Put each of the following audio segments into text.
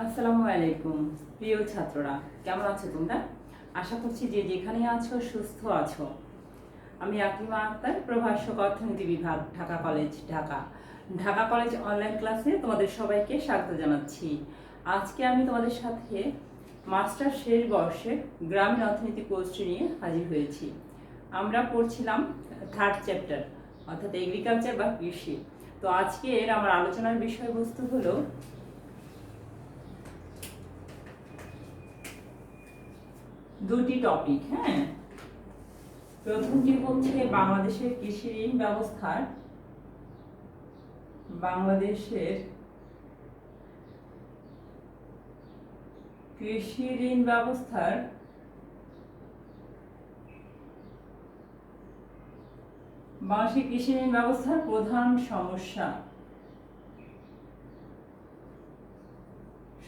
আসসালামু আলাইকুম প্রিয় ছাত্ররা, কেমন আছো তোমরা? আশা করছি যে যেখানে আছো সুস্থ আছো। আমি আকলিমা আক্তার, প্রভাষক অর্থনীতি বিভাগ, Dhaka college, Dhaka. Dhaka college online ক্লাসে তোমাদের সবাইকে স্বাগত জানাচ্ছি। আজকে আমি তোমাদের সাথে মাস্টার শেষ বর্ষে গ্রামীণ অর্থনীতি কোর্সটি নিয়ে হাজির হয়েছি। আমরা পড়ছিলাম থার্ড চ্যাপ্টার, অর্থাৎ এগ্রিকালচার বা কৃষি। তো আজকের আমার আলোচনার বিষয়বস্তু হলো দুটি টপিক। প্রথমটি হচ্ছে বাংলাদেশের কৃষি ঋণ ব্যবস্থার প্রধান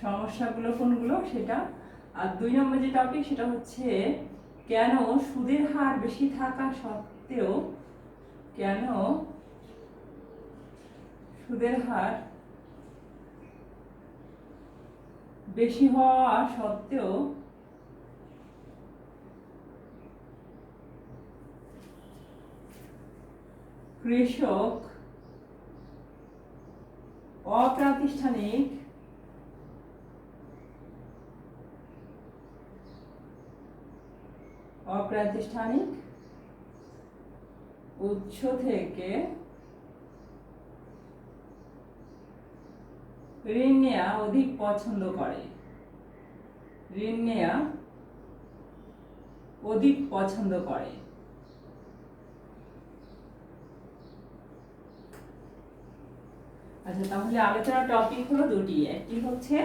সমস্যাগুলো কোনগুলো সেটা। আর 2 নম্বর যে টপিক সেটা হচ্ছে কেন সুদের হার বেশি থাকা সত্ত্বেও সুদের হার বেশি হওয়া সত্ত্বেও কৃষক অপ্রাতিষ্ঠানিক উৎস থেকে ঋণ নেওয়া অধিক পছন্দ করে। আচ্ছা, তাহলে আলোচনার টপিক হলো দুটি। একটি হচ্ছে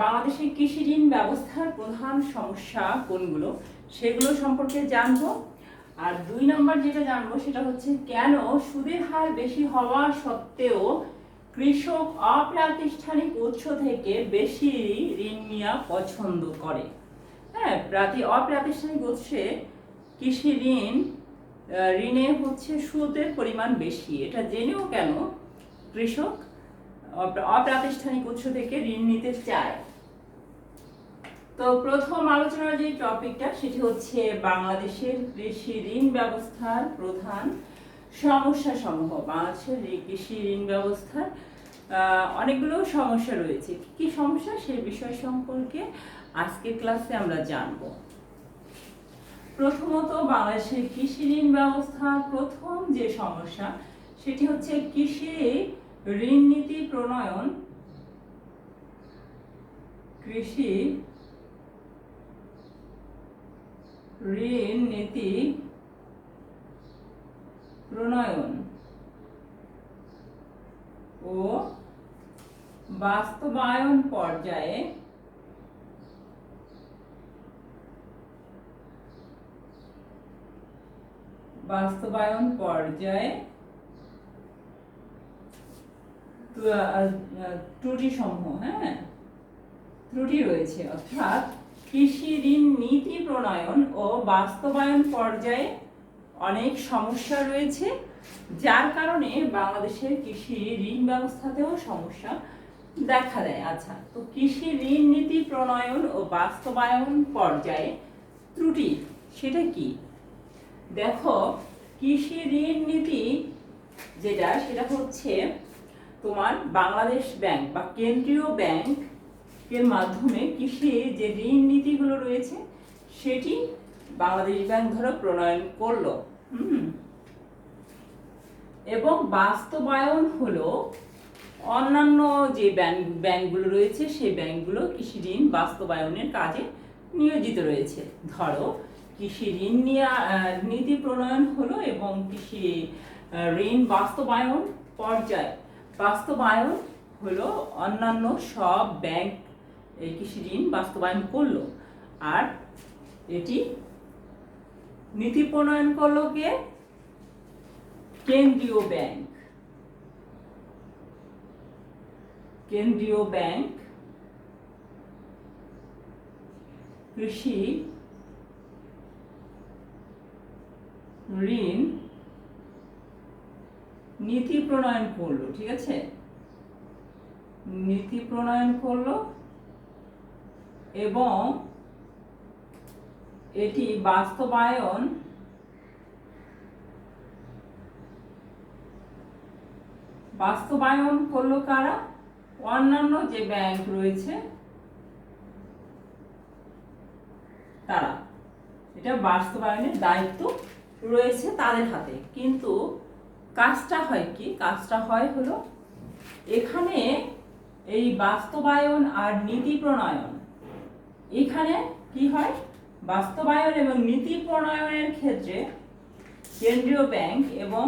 বাংলাদেশের কৃষি ঋণ ব্যবস্থার প্রধান সমস্যা কোনগুলো সেগুলো সম্পর্কে জানবো। আর 2 নম্বর যেটা জানবো সেটা হচ্ছে কেন সুদের হার বেশি হওয়া সত্ত্বেও কৃষক অপ্রাতিষ্ঠানিক উৎস থেকে বেশি ঋণ নেওয়া পছন্দ করে। অপ্রাতিষ্ঠানিক উৎসে কৃষি ঋণে হচ্ছে সুদের পরিমাণ বেশি। এটা জেনেও কেন কৃষক অপ্রাতিষ্ঠানিক উৎস থেকে ঋণ নিতে চায়। তো প্রথম আলোচনার যে টপিকটা সেটি হচ্ছে বাংলাদেশের কৃষি ঋণ ব্যবস্থার প্রধান সমস্যা সমূহ। বাংলাদেশের কৃষি ঋণ ব্যবস্থার অনেকগুলো সমস্যা রয়েছে। কি সমস্যা সেই বিষয় সম্পর্কে আজকের ক্লাসে আমরা জানব। প্রথমত, বাংলাদেশের কৃষি ঋণ ব্যবস্থার প্রথম যে সমস্যা সেটি হচ্ছে কৃষি ঋণ নীতি প্রণয়ন। ও বাস্তবায়ন পর্যায়ে ত্রুটি রয়েছে। অর্থাৎ কৃষি ঋণ নীতি প্রণয়ন ও বাস্তবায়ন পর্যায়ে অনেক সমস্যা রয়েছে, যার কারণে বাংলাদেশের কৃষি ঋণ ব্যবস্থাতেও সমস্যা দেখা দেয়। আচ্ছা, তো কৃষি ঋণ নীতি প্রণয়ন ও বাস্তবায়ন পর্যায়ে ত্রুটি সেটা কি? দেখো, কৃষি ঋণ নীতি সেটা হচ্ছে তোমার বাংলাদেশ ব্যাংক বা কেন্দ্রীয় ব্যাংক এর মাধ্যমে কৃষি যে ঋণ নীতিগুলো রয়েছে সেটি বাংলাদেশ ব্যাংক ধরো প্রণয়ন করলো। এবং বাস্তবায়ন হলো অন্যান্য যে ব্যাংকগুলো রয়েছে সেই ব্যাংকগুলো কৃষি ঋণ বাস্তবায়নের কাজে নিয়োজিত রয়েছে। ধরো, কৃষি ঋণ নীতি প্রণয়ন হলো এবং কৃষি ঋণ বাস্তবায়ন হলো অন্যান্য সব ব্যাংক এই কৃষি ঋণ বাস্তবায়ন করলো। আর এটি নীতি প্রণয়ন করলো কে? কেন্দ্রীয় ব্যাংক কৃষি ঋণ নীতি প্রণয়ন করলো। ঠিক আছে, নীতি প্রণয়ন করলো এবং এটি বাস্তবায়ন করলো কারা? অন্যান্য যে ব্যাংক রয়েছে তারা। এটা বাস্তবায়নের দায়িত্ব রয়েছে তাদের হাতে। কিন্তু কাজটা হয় কি? কাজটা হয় হলো এখানে এই বাস্তবায়ন আর নীতি প্রণয়ন, এখানে কি হয়? বাস্তবায়ন এবং নীতি প্রণয়নের ক্ষেত্রে কেন্দ্রীয় ব্যাংক এবং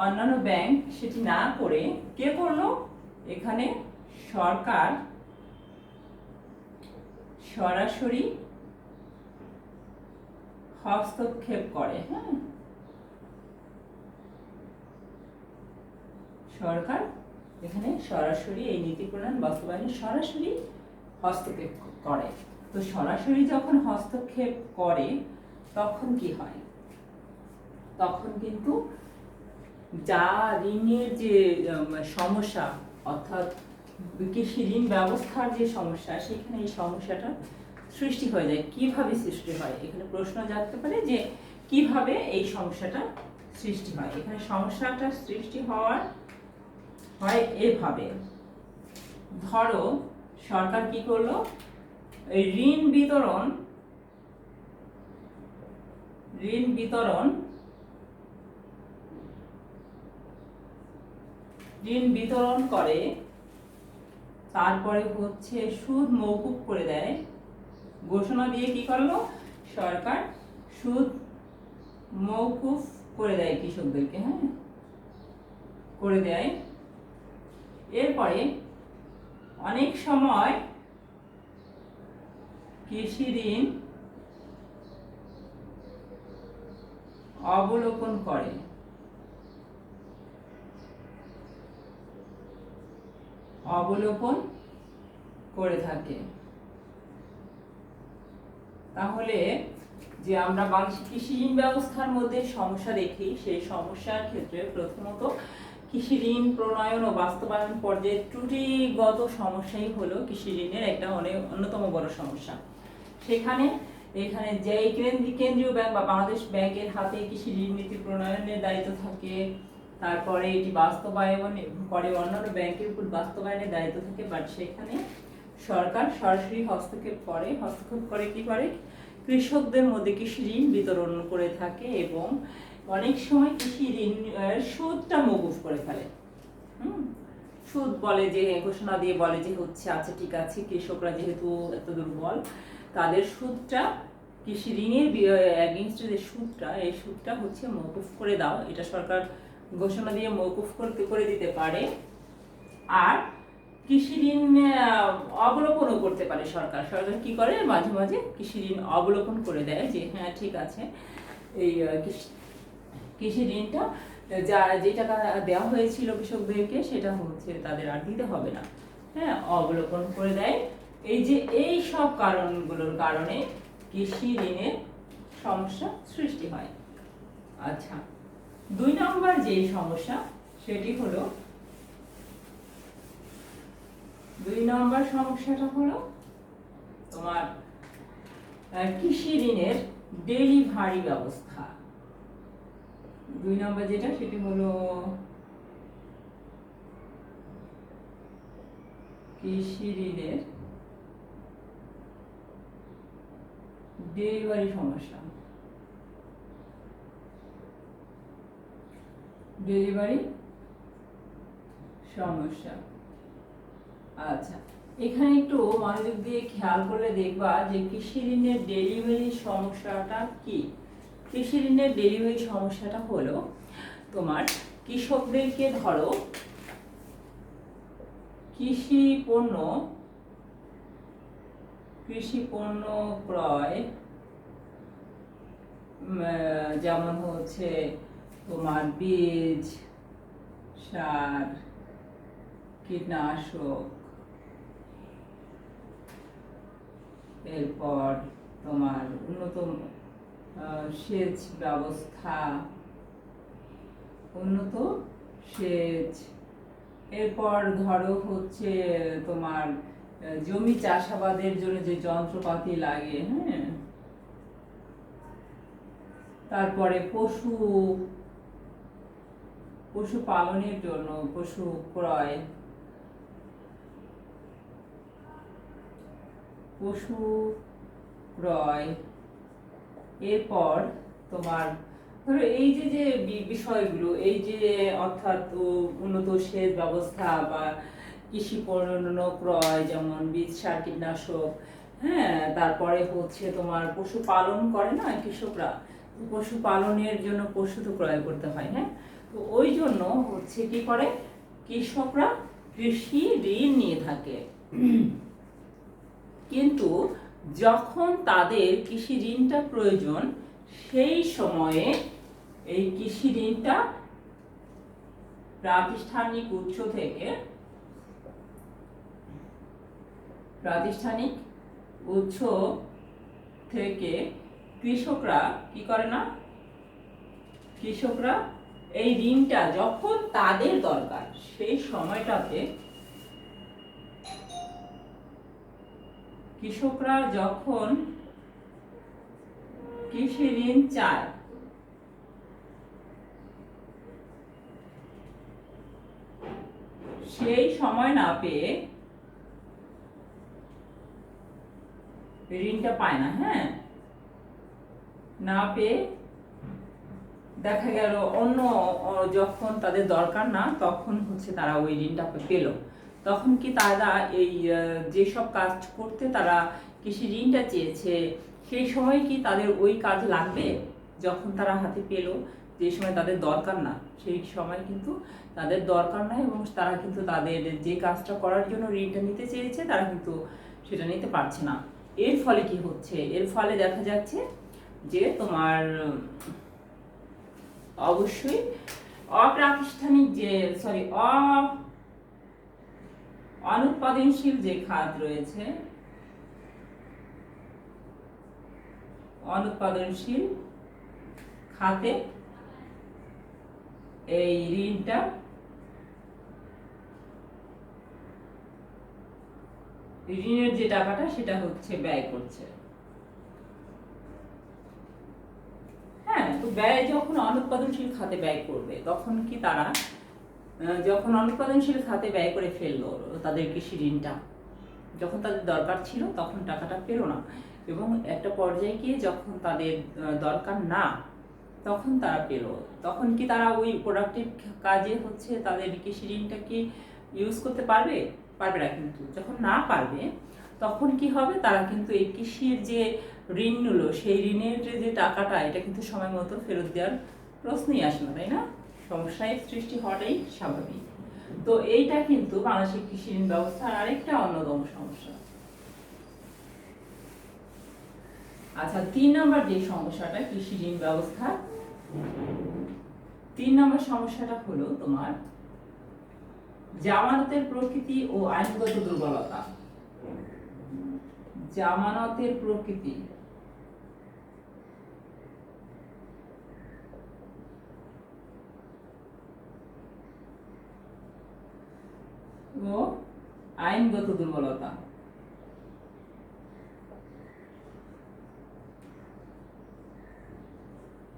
অন্যান্য ব্যাংক সেটি না করে কে করলো? এখানে সরকার সরাসরি হস্তক্ষেপ করে। হ্যাঁ, সরকার এখানে সরাসরি এই নীতি প্রণয়ন বাস্তবায়নে সরাসরি হস্তক্ষেপ করে। তো সরাসরি যখন হস্তক্ষেপ করে তখন কি হয়? তখন কিন্তু যা ঋণের যে সমস্যা, অর্থাৎ কৃষি ঋণ ব্যবস্থার যে সমস্যা, সেখানে এই সমস্যাটা সৃষ্টি হয়ে যায়। কিভাবে সৃষ্টি হয়? এখানে প্রশ্ন জাগতে পারে যে কিভাবে এই সমস্যাটা সৃষ্টি হয়। এখানে সমস্যাটা সৃষ্টি হয় এভাবে। ধরো সরকার কি করলো? এই ঋণ বিতরণ করে, তারপরে হচ্ছে সুদ মওকুফ করে দেয়। ঘোষণা দিয়ে কি করলো? সরকার সুদ মওকুফ করে দেয় কৃষকদেরকে। হ্যাঁ, করে দেয়। এরপরে অনেক সময় কৃষি ঋণ অবলোকন করে থাকে। তাহলে যে আমরা বাংলাদেশ কৃষি ঋণ ব্যবস্থার মধ্যে সমস্যা দেখি, সেই সমস্যার ক্ষেত্রে প্রথমত কৃষি ঋণ প্রণয়ন ও বাস্তবায়ন পর্যায়ে ত্রুটিগত সমস্যাই হলো কৃষি ঋণের একটা অন্যতম বড় সমস্যা। এখানে যে কেন্দ্রীয় ব্যাংক বা বাংলাদেশ ব্যাংকের হাতে কৃষি ঋণ নীতি প্রণয়নের দায়িত্ব থাকে, তারপরে এটি বাস্তবায়ন করে অন্যান্য ব্যাংকের উপর বাস্তবায়নের দায়িত্ব থাকে। বাট সেখানে সরকার সরাসরি হস্তক্ষেপ করে কি করে? কৃষকদের মধ্যে কৃষি ঋণ বিতরণ করে থাকে এবং অনেক সময় কৃষি ঋণ সুদটা মওকুফ করে ফেলে। সুদ বলে যে, ঘোষণা দিয়ে বলে যে হচ্ছে আচ্ছা ঠিক আছে, কৃষকরা যেহেতু এত দুর্বল, তাদের সুদটা কৃষি ঋণের এগেইনস্টে যে সুদটা, এই সুদটা হচ্ছে মওকুফ করে দাও। এটা সরকার ঘোষণা দিয়ে মওকুফ করে দিতে পারে। আর কৃষি ঋণ অবলোকনও করতে পারে সরকার কি করে? মাঝে মাঝে কৃষি ঋণ অবলোকন করে দেয় যে হ্যাঁ ঠিক আছে, এই কৃষি ঋণটা যে টাকা দেওয়া হয়েছিল কৃষকদেরকে সেটা হচ্ছে তাদের আর দিতে হবে না। হ্যাঁ, অবলোকন করে দেয়। এই সব কারণগুলোর কারণে কৃষি ঋণের সমস্যা সৃষ্টি হয়। আচ্ছা, 2 নম্বর যে সমস্যা, সেটি হলো 2 নম্বর সমস্যাটা হলো তোমার কৃষি ঋণের ডেলিভারি ব্যবস্থা। 2 নম্বর যেটা, সেটি হলো কৃষি ঋণের ডেলিভারি সমস্যা। আচ্ছা, এখানে একটু মনোযোগ দিয়ে খেয়াল করলে দেখবা যে কৃষি ঋণের ডেলিভারি সমস্যাটা কি। কৃষি ঋণের ডেলিভারি সমস্যাটা হলো তোমার কৃষকদেরকে ধরো কৃষি পণ্য ক্রয়, যেমন হচ্ছে তোমার বীজ, সার, কীটনাশক, এরপর তোমার উন্নত সেচ ব্যবস্থা, এরপর ধরো হচ্ছে তোমার জমি চাষাবাদের জন্য যে যন্ত্রপাতি লাগে, হ্যাঁ, তারপরে পশু পালনের জন্য পশু ক্রয়, এরপর তোমার ধরো এই যে যে বিষয়গুলো, এই যে অর্থাৎ উন্নত সেচ ব্যবস্থা বা কৃষি পণ্য ক্রয়, যেমন বীজ, সার, কীটনাশক, হ্যাঁ, তারপরে হচ্ছে তোমার পশু পালন করে না কৃষকরা, পশু পালনের জন্য পশু তো ক্রয় করতে হয়, হ্যাঁ, তো ওই জন্য হচ্ছে কি করে কৃষকরা কৃষি ঋণ নিয়ে থাকে। কিন্তু যখন তাদের কৃষি ঋণটা প্রয়োজন, সেই সময়ে এই কৃষি ঋণটা প্রাতিষ্ঠানিক উৎস থেকে কৃষকরা কি করে না, কৃষকরা এই ঋণটা যখন তাদের দরকার সেই সময়টাতে কৃষকরা যখন কৃষি ঋণ চায়, সেই সময় না পেয়ে ঋণটা পায় না, হ্যাঁ, না পেয়ে দেখা গেল অন্য যখন তাদের দরকার না, তখন হচ্ছে তারা ওই ঋণটা পেল, তখন কি তারা এই যেসব কাজ করতে তারা কৃষি ঋণটা চেয়েছে সেই সময় কি তাদের ওই কাজ লাগবে? যখন তারা হাতে পেল, যে সময় তাদের দরকার না, সেই সময় কিন্তু তাদের দরকার নাই, এবং তারা কিন্তু তাদের যে কাজটা করার জন্য ঋণটা নিতে চেয়েছে তারা কিন্তু সেটা নিতে পারছে না। এর ফলে কি হচ্ছে? এর ফলে দেখা যাচ্ছে যে তোমার অবশ্যই অপ্রাতিষ্ঠানিক যে অনুৎপাদনশীল যে খাত রয়েছে, অনুৎপাদনশীল খাতে এই ঋণের যে টাকাটা সেটা হচ্ছে ব্যয় করছে, হ্যাঁ, তো ব্যয় যখন অনুৎপাদনশীল খাতে ব্যয় করবে, তখন কি তারা যখন অনুৎপাদনশীল খাতে ব্যয় করে ফেললো তাদের কৃষি ঋণটা, যখন তাদের দরকার ছিল তখন টাকাটা পেল না, এবং একটা পর্যায়ে গিয়ে যখন তাদের দরকার না তখন তারা পেল, তখন কি তারা ওই প্রোডাক্টিভ কাজে হচ্ছে তাদের কৃষি ঋণটা কি ইউজ করতে পারবে? পারবে না। কিন্তু যখন না পারবে তখন কি হবে, তারা কিন্তু এই কৃষির যে ঋণ নিল সেই ঋণের যে টাকাটা, এটা কিন্তু সময় মতো ফেরত দেওয়ার প্রশ্নই আসে না, তাই না? সমস্যায় সৃষ্টি হওয়াটাই স্বাভাবিক। তো এইটা কিন্তু বাংলাদেশের কৃষি ঋণ ব্যবস্থার আরেকটা অন্যতম সমস্যা। আচ্ছা, 3 নম্বর যে সমস্যাটা কৃষি ঋণ ব্যবস্থা, 3 নম্বর সমস্যাটা হলো তোমার জামানতের প্রকৃতি ও আইনগত দুর্বলতা। জামানতের প্রকৃতি ও আইনগত দুর্বলতা।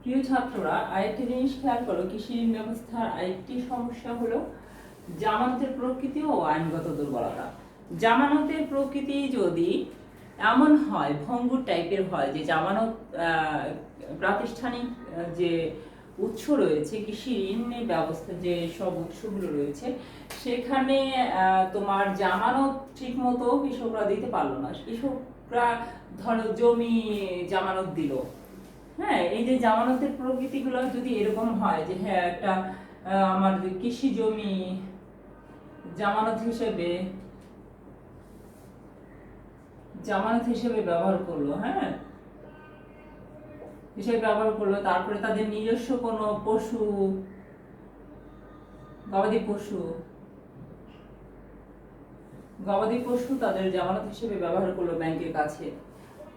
প্রিয় ছাত্ররা, আরেকটি জিনিস খেয়াল করো, কৃষি ঋণ ব্যবস্থার আরেকটি সমস্যা হলো জামানতের প্রকৃতি ও আইনগত দুর্বলতা। জামানতের প্রকৃতি যদি এমন হয়, ভঙ্গুর টাইপের হয়, যে জামানত প্রাতিষ্ঠানিক যে উৎস রয়েছে, কৃষি ঋণের ব্যবস্থা যে সব উৎসগুলো রয়েছে, সেখানে তোমার জামানত ঠিক মতো কৃষকরা দিতে পারলো না। কৃষকরা ধরো জমি জামানত দিল, হ্যাঁ, এই যে জামানতের প্রকৃতিগুলো যদি এরকম হয় যে হ্যাঁ, একটা আমার কৃষি জমি জামানত হিসেবে ব্যবহার করলো, হ্যাঁ, হিসেবে ব্যবহার করলো, তারপরে তাদের নিজস্ব কোনো গবাদি পশু তাদের জামানত হিসেবে ব্যবহার করলো ব্যাংকের কাছে,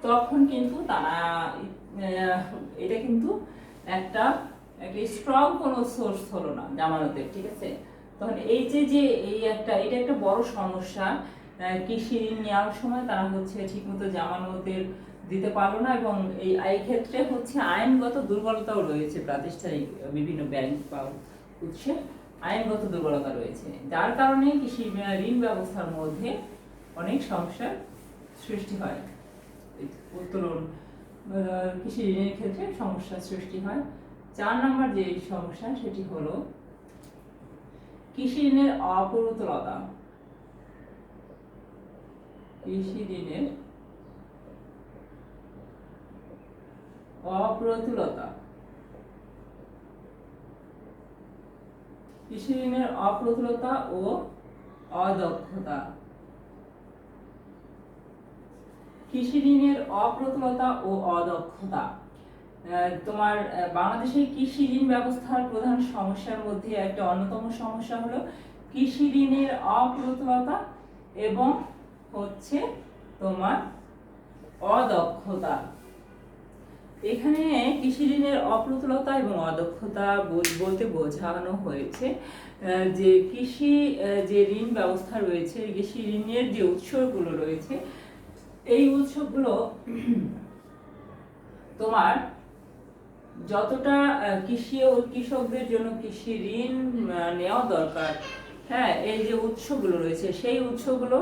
তখন কিন্তু তারা এটা কিন্তু একটা স্ট্রং কোনো সোর্স হলো না জামানতের, ঠিক আছে? তখন এই যে এটা একটা বড় সমস্যা। কৃষি ঋণ নেওয়ার সময় তারা হচ্ছে ঠিকমতো জামানতের দিতে পারলো না, এবং এই ক্ষেত্রে হচ্ছে আইনগত দুর্বলতাও রয়েছে। প্রাতিষ্ঠানিক বিভিন্ন ব্যাংক বা উৎসে আইনগত দুর্বলতা রয়েছে, যার কারণে কৃষি ঋণ ব্যবস্থার মধ্যে অনেক সমস্যার সৃষ্টি হয়। উত্তোলন কৃষি ঋণের ক্ষেত্রে সমস্যার সৃষ্টি হয়। 4 নম্বর যে সমস্যা সেটি হলো কৃষি ঋণের অপ্রতুলতা। কৃষি ঋণের অপ্রতুলতা। কৃষি ঋণের অপ্রতুলতা ও অদক্ষতা। কৃষি ঋণের অপ্রতুলতা ও অদক্ষতা তোমার বাংলাদেশের কৃষি ঋণ ব্যবস্থার প্রধান সমস্যার মধ্যে একটা অন্যতম সমস্যা হলো কৃষি ঋণের অপ্রতুলতা এবং হচ্ছে তোমার অদক্ষতা। এখানে কৃষি ঋণের অপ্রতুলতা এবং অদক্ষতা বলতে বোঝানো হয়েছে যে কৃষি যে ঋণ ব্যবস্থা রয়েছে, কৃষি ঋণের যে উৎসগুলো রয়েছে, এই উৎসগুলো তোমার যতটা কৃষকদের জন্য কৃষি ঋণ নেওয়া দরকার, হ্যাঁ, এই যে উৎসগুলো রয়েছে সেই উৎসগুলো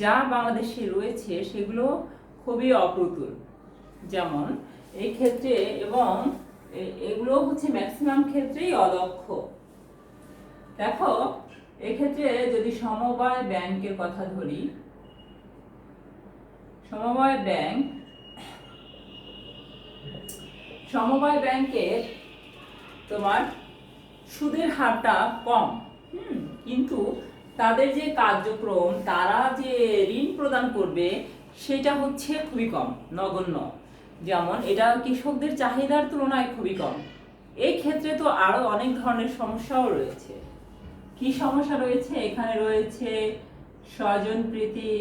যা বাংলাদেশে রয়েছে সেগুলো খুবই অপ্রতুল। যেমন এই ক্ষেত্রে, এবং এগুলো হচ্ছে ম্যাক্সিমাম ক্ষেত্রেই অদক্ষ। দেখো এক্ষেত্রে যদি সমবায় ব্যাংকের কথা ধরি, সমবায় ব্যাংকের তোমার সুদের হারটা কম, কিন্তু তাদের যে কার্যক্রম, তারা যে ঋণ প্রদান করবে সেটা হচ্ছে খুবই কম, নগণ্য। যেমন এটা কৃষকদের চাহিদার তুলনায় খুবই কম। এই ক্ষেত্রে তো আরো অনেক ধরনের সমস্যাও রয়েছে। কি সমস্যা রয়েছে? এখানে রয়েছে স্বজনপ্রীতি,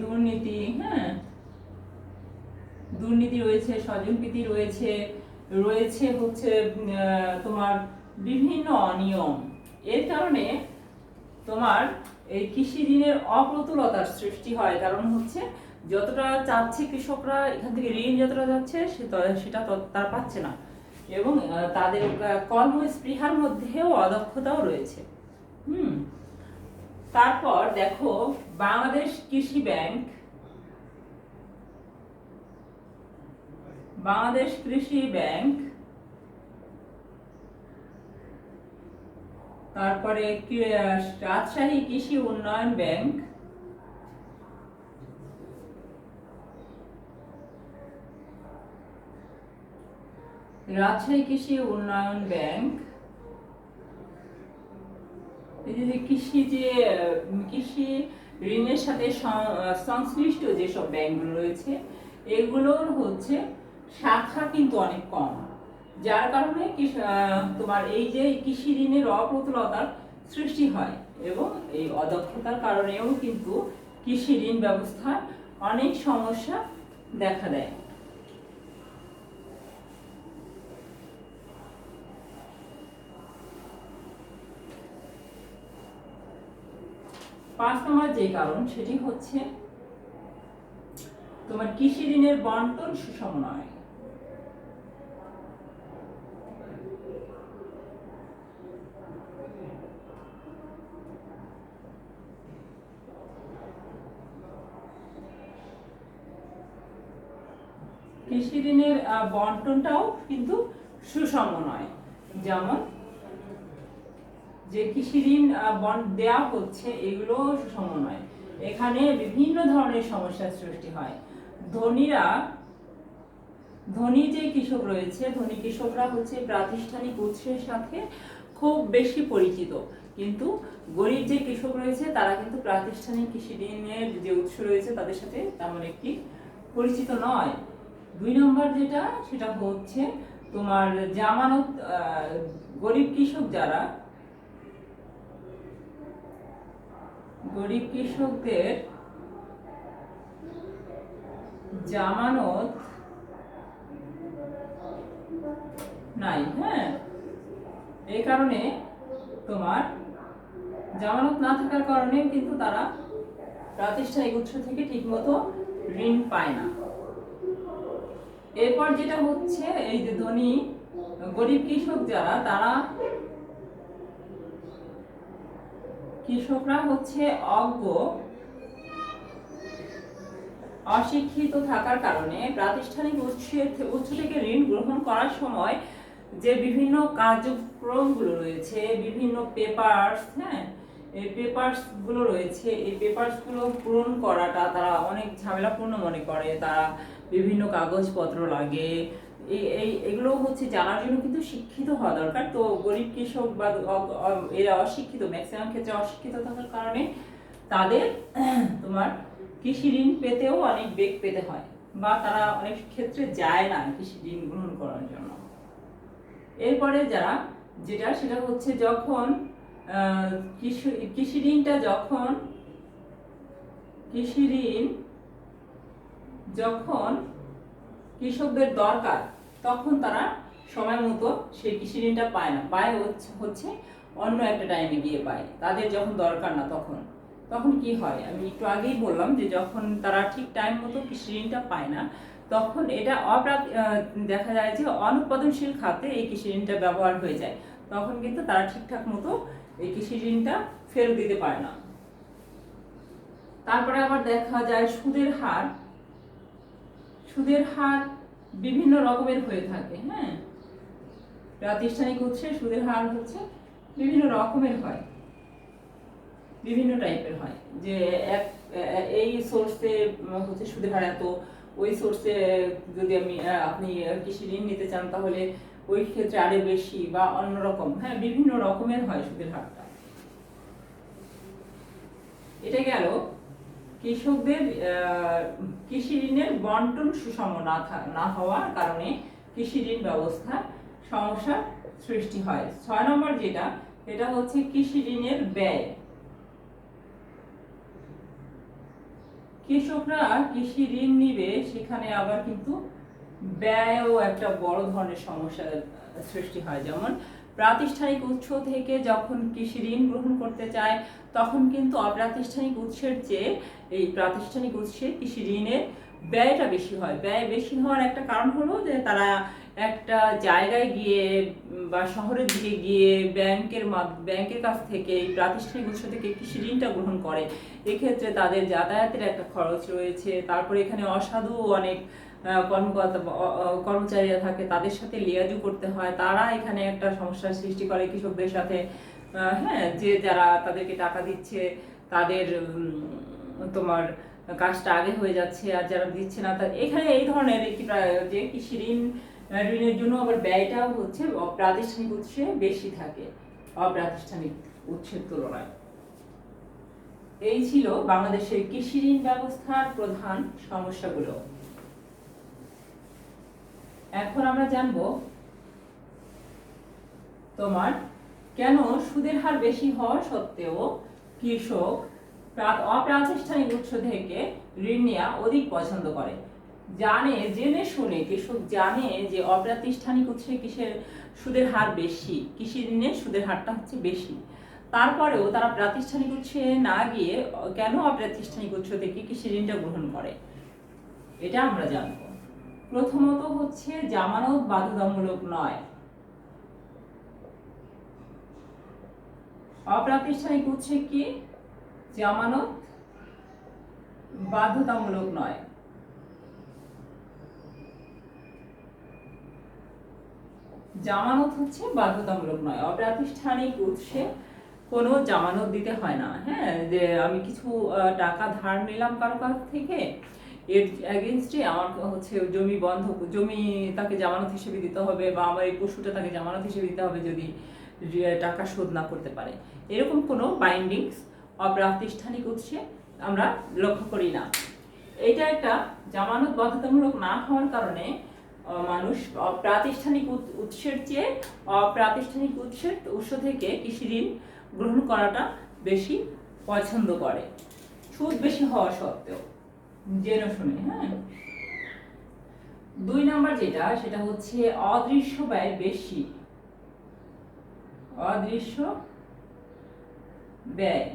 দুর্নীতি, হ্যাঁ, দুর্নীতি রয়েছে, স্বজনপ্রীতি রয়েছে হচ্ছে তোমার বিভিন্ন অনিয়ম। এর কারণে তোমার এই কৃষি ঋণের অপ্রতুলতার সৃষ্টি হয়। কারণ হচ্ছে যতটা চাচ্ছে কৃষকরা এখান থেকে ঋণ যতটা যাচ্ছে সেটা তারা পাচ্ছে না, এবং তাদের কর্মস্পৃহার মধ্যেও অদক্ষতাও রয়েছে। তারপর দেখো বাংলাদেশ কৃষি ব্যাংক, তারপরে রাজশাহী কৃষি উন্নয়ন ব্যাংক, এই যে কৃষি ঋণের সাথে সংশ্লিষ্ট যেসব ব্যাংকগুলো রয়েছে এগুলোর হচ্ছে শাখা কিন্তু অনেক কম, যার কারণে তোমার এই যে কৃষি ঋণের অপ্রতুলতার সৃষ্টি হয়, এবং এই অদক্ষতার কারণেও কিন্তু কৃষি ঋণ ব্যবস্থার অনেক সমস্যা দেখা দেয়। পাঁচ নম্বর যে কারণ সেটি হচ্ছে তোমার কৃষি ঋণের বন্টন সুষম নয়। কৃষি ঋণের বন্টনটাও কিন্তু সুষম নয়। যেমন যে কৃষি ঋণ দেওয়া হচ্ছে এগুলো সুষম নয়, এখানে বিভিন্ন ধরনের সমস্যার সৃষ্টি হয়। ধনী যে কৃষক রয়েছে, ধনী কৃষকরা হচ্ছে প্রাতিষ্ঠানিক উৎসের সাথে খুব বেশি পরিচিত, কিন্তু গরিব যে কৃষক রয়েছে তারা কিন্তু প্রাতিষ্ঠানিক কৃষি ঋণের যে উৎস রয়েছে তাদের সাথে তেমন একটি পরিচিত নয়। 2 নম্বর যেটা সেটা হচ্ছে তোমার জামানত। গরিব কৃষকদের জামানত নাই, হ্যাঁ, এই কারণে তোমার জামানত না থাকার কারণে কিন্তু তারা প্রাতিষ্ঠানিক উৎস থেকে ঠিকমতো ঋণ পায় না। এরপর যেটা হচ্ছে, এই যে ধনী গরিব কৃষক যারা, তারা কৃষকরা হচ্ছে অজ্ঞ, অশিক্ষিত থাকার কারণে প্রাতিষ্ঠানিক উৎস থেকে ঋণ গ্রহণ করার সময় যে বিভিন্ন কার্যক্রমগুলো রয়েছে, বিভিন্ন পেপারস, হ্যাঁ, এই পেপারসগুলো রয়েছে, এই পেপারসগুলো পূরণ করাটা তারা অনেক ঝামেলাপূর্ণ মনে করে। তারা বিভিন্ন কাগজপত্র লাগে, এগুলো হচ্ছে জানার জন্য কিন্তু শিক্ষিত হওয়া দরকার। তো গরিব কৃষক বা এরা অশিক্ষিত, ম্যাক্সিমাম ক্ষেত্রে অশিক্ষিত থাকার কারণে তাদের তোমার কৃষি ঋণ পেতেও অনেক বেগ পেতে হয়, বা তারা অনেক ক্ষেত্রে যায় না কৃষি ঋণ গ্রহণ করার জন্য। এরপরে সেটা হচ্ছে যখন কৃষি ঋণ যখন কৃষকদের দরকার, তখন তারা সময় মতো সেই কৃষি ঋণটা পায় না, পায় হচ্ছে অন্য একটা টাইমে গিয়ে পায়। তাদের যখন দরকার না তখন কি হয়, আমি একটু আগেই বললাম যে যখন তারা ঠিক টাইম মতো কৃষি ঋণটা পায় না, তখন এটা দেখা যায় যে অনুৎপাদনশীল খাতে এই কৃষি ঋণটা ব্যবহার হয়ে যায়। তখন কিন্তু তারা ঠিকঠাক মতো এই কৃষি ঋণটা ফেরত দিতে পারে না। তারপরে আবার দেখা যায় সুদের হার বিভিন্ন রকমের হয়ে থাকে। হ্যাঁ, প্রাতিষ্ঠানিক উৎসে সুদের হার হচ্ছে বিভিন্ন রকমের হয়, বিভিন্ন টাইপের হয়। যে এই সোর্সে হচ্ছে সুদের হার এত, ওই সোর্সে যদি আপনি কৃষি ঋণ নিতে চান তাহলে ওই ক্ষেত্রে আরো বেশি, বা অন্যরকম। হ্যাঁ, বিভিন্ন রকমের হয় সুদের হারটা। এটা গেল কৃষকদের কৃষি ঋণের বন্টন সুষম না হওয়ার কারণে কৃষি ঋণ ব্যবস্থার সমস্যার সৃষ্টি হয়। 6 নম্বর এটা হচ্ছে কৃষি ঋণের ব্যয়। কৃষকরা কৃষি ঋণ নিবে, সেখানে আবার কিন্তু ব্যয়ও একটা বড় ধরনের সমস্যার সৃষ্টি হয়। যেমন প্রাতিষ্ঠানিক উৎস থেকে যখন কৃষি ঋণ গ্রহণ করতে চায়, তখন কিন্তু অপ্রাতিষ্ঠানিক উৎসের চেয়ে এই প্রাতিষ্ঠানিক উৎসে কৃষি ঋণের ব্যয়টা বেশি হয়। ব্যয় বেশি হওয়ার একটা কারণ হলো যে তারা একটা জায়গায় গিয়ে বা শহরের দিকে গিয়ে ব্যাংকের কাছ থেকে এই প্রাতিষ্ঠানিক উৎস থেকে কৃষি ঋণটা গ্রহণ করে। এক্ষেত্রে তাদের যাতায়াতের একটা খরচ রয়েছে। তারপরে এখানে অসাধু অনেক কর্মচারীরা থাকে, তাদের সাথে লিয়াজু করতে হয়। তারা এখানে একটা সমস্যার সৃষ্টি করে কৃষকদের সাথে। হ্যাঁ, যে যারা তাদেরকে টাকা দিচ্ছে তাদের তোমার কাজটা আগে হয়ে যাচ্ছে, আর যারা দিচ্ছে না এখানে এই ধরনের একটি যে কৃষি ঋণের জন্য আবার ব্যয়টাও হচ্ছে প্রাতিষ্ঠানিক উৎসে বেশি থাকে অপ্রাতিষ্ঠানিক উৎসের তুলনায়। এই ছিল বাংলাদেশের কৃষি ঋণ ব্যবস্থার প্রধান সমস্যাগুলো। এখন আমরা জানবো তোমার কেন সুদের হার বেশি হওয়া সত্ত্বেও কৃষক অপ্রাতিষ্ঠানিক উৎস থেকে ঋণ নেওয়া অধিক পছন্দ করে। জেনে শুনে কৃষক জানে যে অপ্রাতিষ্ঠানিক উৎসে সুদের হার বেশি, কৃষি ঋণের সুদের হারটা হচ্ছে বেশি, তারপরেও তারা প্রাতিষ্ঠানিক উৎসে না গিয়ে কেন অপ্রাতিষ্ঠানিক উৎস থেকে কৃষি ঋণটা গ্রহণ করে, এটা আমরা জানবো। প্রথমত হচ্ছে জামানত বাধ্যতামূলক নয়। অপ্রাতিষ্ঠানিক উৎসে কি জামানত বাধ্যতামূলক নয়। জামানত হচ্ছে বাধ্যতামূলক নয়। অপ্রাতিষ্ঠানিক উৎসে কোনো জামানত দিতে হয় না। হ্যাঁ, যে আমি কিছু টাকা ধার নিলাম কারো কাছ থেকে, এর এগেইনস্টে আমার হচ্ছে জমি তাকে জামানত হিসেবে দিতে হবে, বা আমার এই পশুটা তাকে জামানত হিসেবে দিতে হবে যদি টাকা শোধ না করতে পারে। এরকম কোনো বাইন্ডিংস অপ্রাতিষ্ঠানিক উৎসে আমরা লক্ষ্য করি না। এটা একটা জামানত বাধ্যতামূলক না হওয়ার কারণে মানুষ প্রাতিষ্ঠানিক উৎসের চেয়ে অপ্রাতিষ্ঠানিক উৎস থেকে কৃষি ঋণ গ্রহণ করাটা বেশি পছন্দ করে, সুদ বেশি হওয়া সত্ত্বেও, জেনে শুনে। হ্যাঁ, 2 নম্বর সেটা হচ্ছে অদৃশ্য ব্যয় বেশি। অদৃশ্য ব্যয়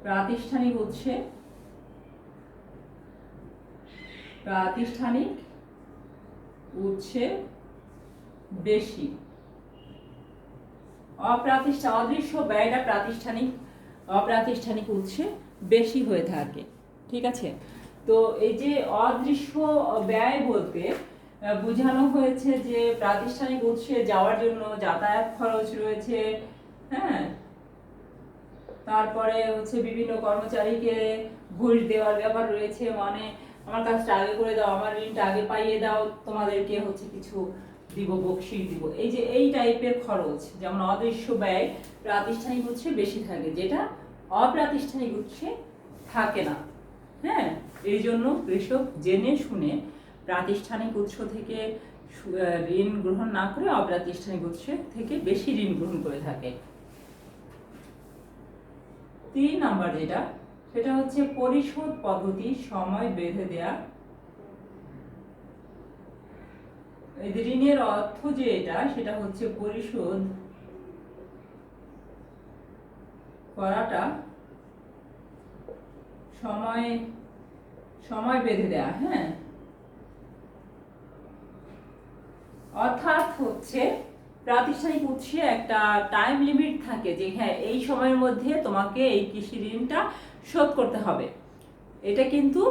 প্রাতিষ্ঠানিক উৎসে বেশি। অদৃশ্য ব্যয়টা অপ্রাতিষ্ঠানিক উৎসে বেশি হয়ে থাকে। ঠিক আছে, তো এই যে অদৃশ্য ব্যয় বলতে বোঝানো হয়েছে যে প্রাতিষ্ঠানিক উৎসে যাওয়ার জন্য যাতায়াত খরচ রয়েছে, হ্যাঁ, তারপরে হচ্ছে বিভিন্ন কর্মচারীকে ঘুষ দেওয়ার ব্যাপার রয়েছে, মানে আমার কাজটা আগে করে দাও, আমার ঋণটা আগে পাইয়ে দাও, তোমাদেরকে হচ্ছে কিছু দিব, বকশিশ দিব, এই যে এই টাইপের খরচ, যেমন অদৃশ্য ব্যয় প্রাতিষ্ঠানিক উৎসে বেশি থাকে, যেটা অপ্রাতিষ্ঠানিক উৎসে থাকে না। হ্যাঁ, এই জন্য কৃষক জেনে শুনে প্রাতিষ্ঠানিক উৎস থেকে ঋণ গ্রহণ না করে অপ্রাতিষ্ঠানিক উৎস থেকে বেশি ঋণ গ্রহণ করে থাকে। 3 নাম্বার যেটা, সেটা হচ্ছে পরিশোধ পদ্ধতি সময় বেঁধে দেয়া। এই ঋণের অর্থ যে এটা, সেটা হচ্ছে পরিশোধ করাটা সময় বেঁধে দেয়া। হ্যাঁ, অর্থাৎ হচ্ছে প্রাতিষ্ঠানিক উৎসে একটা টাইম লিমিট থাকে যে হ্যাঁ এই সময়ের মধ্যে তোমাকে এই কৃষি ঋণটা শোধ করতে হবে। এটা কিন্তু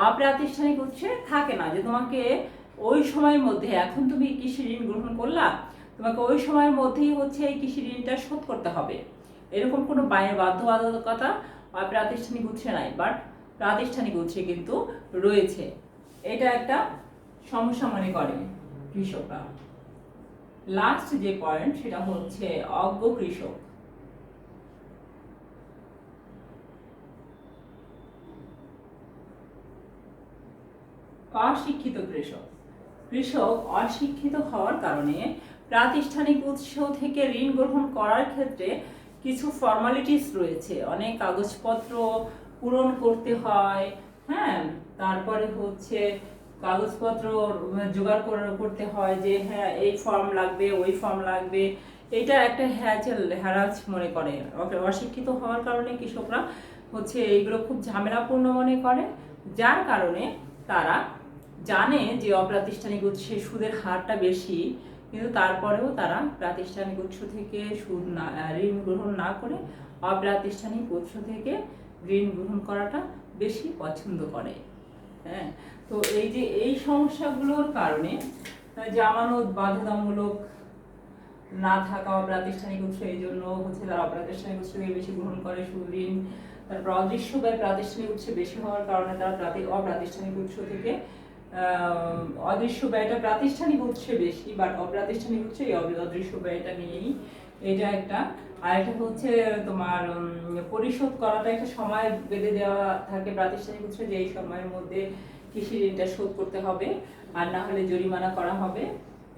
অপ্রাতিষ্ঠানিক উৎসে থাকে না যে তোমাকে ওই সময়ের মধ্যে, এখন তুমি কৃষি ঋণ গ্রহণ করলা, তোমাকে ওই সময়ের মধ্যেই হচ্ছে এই কৃষি ঋণটা শোধ করতে হবে, এরকম কোনো বাধ্যবাধকতা অপ্রাতিষ্ঠানিক উৎসে নাই, বাট প্রাতিষ্ঠানিক উৎসে কিন্তু রয়েছে। এটা একটা সমস্যা মনে করে কৃষকরা। লাস্ট যে পয়েন্ট, সেটা হচ্ছে অজ্ঞ কৃষক। অশিক্ষিত কৃষক অশিক্ষিত হওয়ার কারণে প্রাতিষ্ঠানিক উৎস থেকে ঋণ গ্রহণ করার ক্ষেত্রে কিছু ফর্মালিটিস রয়েছে, অনেক কাগজপত্র পূরণ করতে হয়। হ্যাঁ, তারপরে হচ্ছে কাগজপত্র জোগাড় করতে হয় যে হ্যাঁ এই ফর্ম লাগবে, ওই ফর্ম লাগবে। এটা একটা হ্যারাস মনে করে। অশিক্ষিত হওয়ার কারণে কৃষকরা হচ্ছে এইগুলো খুব ঝামেলাপূর্ণ মনে করে, যার কারণে তারা জানে যে অপ্রাতিষ্ঠানিক উৎসে সুদের হারটা বেশি, কিন্তু তারপরেও তারা প্রাতিষ্ঠানিক উৎস থেকে ঋণ গ্রহণ না করে অপ্রাতিষ্ঠানিক উৎস থেকে ঋণ গ্রহণ করাটা বেশি পছন্দ করে। হ্যাঁ, তো এই যে এই সমস্যাগুলোর কারণে জামানত বাধ্যতামূলক না থাকা অপ্রাতিষ্ঠানিক উৎস, এই জন্য হচ্ছে তারা অপ্রাতিষ্ঠানিক উৎস থেকে বেশি গ্রহণ করে সুদ ঋণ। তারপর অদৃশ্য ব্যয় প্রাতিষ্ঠানিক উৎসে বেশি হওয়ার কারণে তারা অপ্রাতিষ্ঠানিক উৎস থেকে অদৃশ্য ব্যয়টা প্রাতিষ্ঠানিক উৎসে বেশি, বাট অপ্রাতিষ্ঠানিক উৎসে এই অদৃশ্য ব্যয়টা নিয়েই। এটা একটা। আর এটা হচ্ছে তোমার পরিশোধ করাটা একটা সময় বেঁধে দেওয়া থাকে প্রাতিষ্ঠানিক উৎসে, যে এই সময়ের মধ্যে কৃষি ঋণটা শোধ করতে হবে, আর না হলে জরিমানা করা হবে।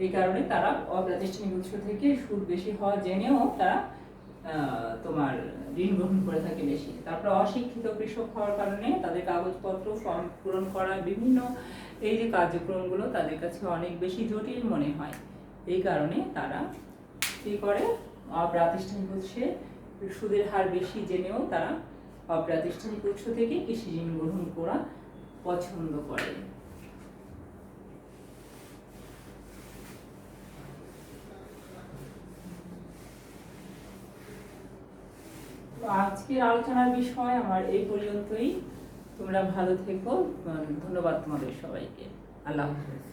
এই কারণে তারা অপ্রাতিষ্ঠানিক উৎস থেকে সুদ বেশি হওয়া জেনেও তারা তোমার ঋণ গ্রহণ করে থাকে বেশি। তারপর অশিক্ষিত কৃষক হওয়ার কারণে তাদের কাগজপত্র ফর্ম পূরণ করা, বিভিন্ন এই যে কার্যক্রমগুলো তাদের কাছে অনেক বেশি জটিল মনে হয়। এই কারণে তারা কি করে, অপ্রাতিষ্ঠানিক উৎসে সুদের হার বেশি জেনেও তারা অপ্রাতিষ্ঠানিক উৎস থেকে কৃষি ঋণ গ্রহণ করা পছন্দ করে। আজকের আলোচনার বিষয় আমার এই পর্যন্তই। তোমরা ভালো থেকো। ধন্যবাদ তোমাদের সবাইকে। আল্লাহ হাফেজ।